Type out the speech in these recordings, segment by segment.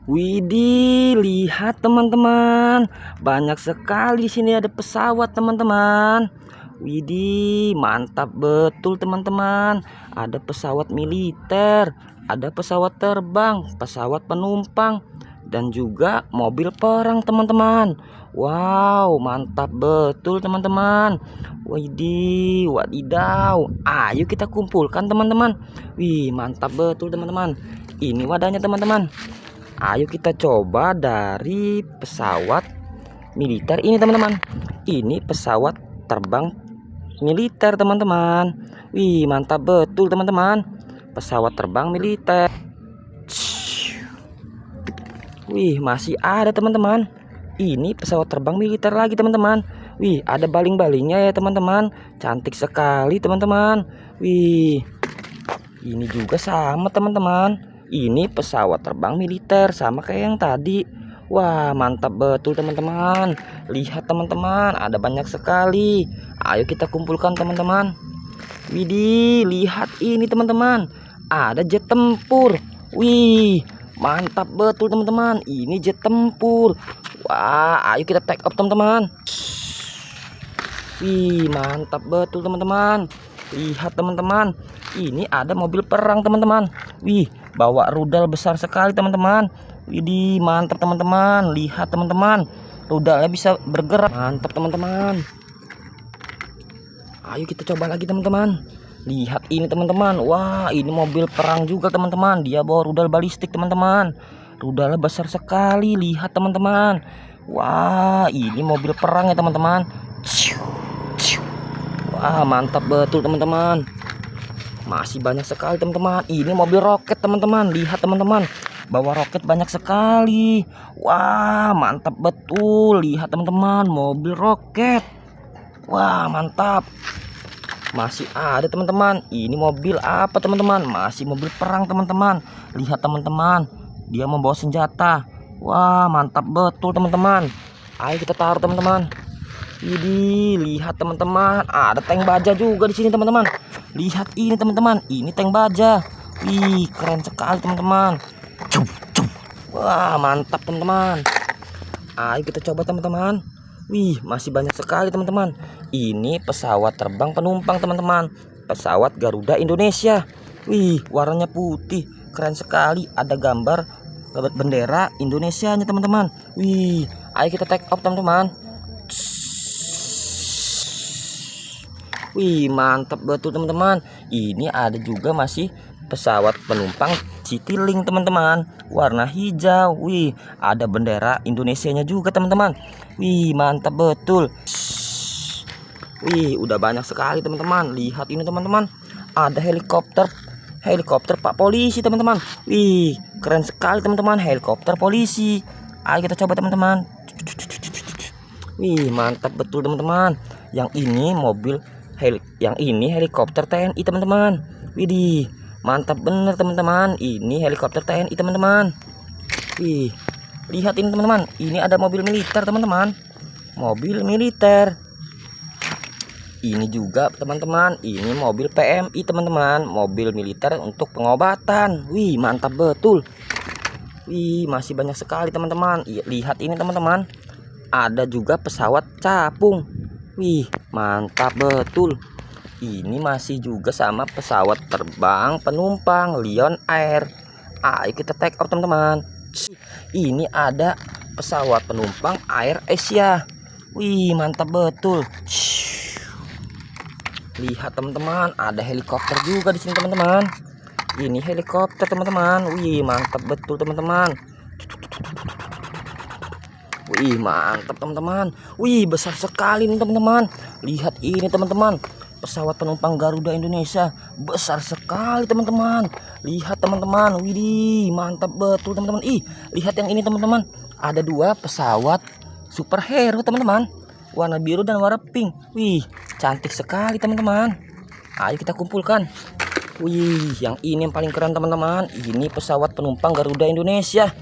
Widih, lihat teman-teman, banyak sekali di sini ada pesawat teman-teman. Widih, mantap betul teman-teman. Ada pesawat militer, ada pesawat terbang, pesawat penumpang, dan juga mobil perang teman-teman. Wow, mantap betul teman-teman. Widih, wadidaw. Ayo kita kumpulkan teman-teman. Wih, mantap betul teman-teman. Ini wadahnya teman-teman. Ayo kita coba dari pesawat militer ini teman-teman. Ini pesawat terbang militer teman-teman. Wih, mantap betul teman-teman. Pesawat terbang militer. Wih, masih ada teman-teman. Ini pesawat terbang militer lagi teman-teman. Wih, ada baling-balingnya ya teman-teman. Cantik sekali teman-teman. Wih, ini juga sama teman-teman. Ini pesawat terbang militer sama kayak yang tadi. Wah, mantap betul teman-teman. Lihat teman-teman, ada banyak sekali. Ayo kita kumpulkan teman-teman. Widih, lihat ini teman-teman. Ada jet tempur. Wih, mantap betul teman-teman. Ini jet tempur. Wah, ayo kita take off teman-teman. Wih, mantap betul teman-teman. Lihat teman-teman, ini ada mobil perang teman-teman. Wih, bawa rudal besar sekali teman-teman. Widih, mantap teman-teman. Lihat teman-teman, rudalnya bisa bergerak. Mantap teman-teman. Ayo kita coba lagi teman-teman. Lihat ini teman-teman. Wah, ini mobil perang juga teman-teman. Dia bawa rudal balistik teman-teman. Rudalnya besar sekali. Lihat teman-teman. Wah, ini mobil perang ya teman-teman. Wah, mantap betul teman-teman. Masih banyak sekali teman-teman. Ini mobil roket teman-teman. Lihat teman-teman, bawa roket banyak sekali. Wah, mantap betul. Lihat teman-teman, mobil roket. Wah, mantap. Masih ada teman-teman. Ini mobil apa teman-teman? Masih mobil perang teman-teman. Lihat teman-teman, dia membawa senjata. Wah, mantap betul teman-teman. Ayo kita taruh teman-teman. Ini lihat teman-teman, ada tank baja juga di sini teman-teman. Lihat ini teman-teman, ini tank baja. Wih, keren sekali teman-teman. Wah, mantap teman-teman. Ayo kita coba teman-teman. Wih, masih banyak sekali teman-teman. Ini pesawat terbang penumpang teman-teman. Pesawat Garuda Indonesia. Wih, warnanya putih, keren sekali. Ada gambar bendera Indonesianya teman-teman. Wih, ayo kita take off teman-teman. Wih, mantap betul teman-teman. Ini ada juga masih pesawat penumpang Citylink teman-teman, warna hijau. Wih, ada bendera Indonesianya juga teman-teman. Wih, mantap betul. Wih, udah banyak sekali teman-teman. Lihat ini teman-teman, ada helikopter Pak Polisi teman-teman. Wih, keren sekali teman-teman, helikopter polisi. Ayo kita coba teman-teman. Wih, mantap betul teman-teman. Yang ini helikopter TNI teman-teman. Widih, mantap bener teman-teman. Ini helikopter TNI teman-teman. Wih, lihat ini teman-teman. Ini ada mobil militer teman-teman. Mobil militer. Ini juga teman-teman, ini mobil PMI teman-teman. Mobil militer untuk pengobatan. Wih, mantap betul. Wih, masih banyak sekali teman-teman. Lihat ini teman-teman, ada juga pesawat capung. Wih, mantap betul. Ini masih juga sama pesawat terbang penumpang Lion Air. Ayo kita take off teman-teman. Ini ada pesawat penumpang Air Asia. Wih, mantap betul. Lihat teman-teman, ada helikopter juga di sini teman-teman. Ini helikopter teman-teman. Wih, mantap betul teman-teman. Wih, mantap teman-teman. Wih, besar sekali nih teman-teman. Lihat ini teman-teman, pesawat penumpang Garuda Indonesia. Besar sekali teman-teman. Lihat teman-teman. Wih, mantap betul teman-teman. Ih, lihat yang ini teman-teman. Ada dua pesawat superhero teman-teman, warna biru dan warna pink. Wih, cantik sekali teman-teman. Ayo kita kumpulkan. Wih, yang ini yang paling keren teman-teman. Ini pesawat penumpang Garuda Indonesia.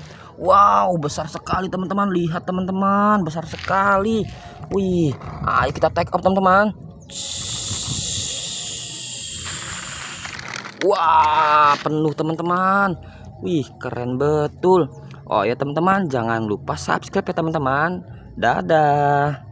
Wow, besar sekali teman-teman. Lihat teman-teman, besar sekali. Wih, ayo kita take off teman-teman. Wah, penuh teman-teman. Wih, keren betul. Oh ya teman-teman, jangan lupa subscribe ya teman-teman. Dadah.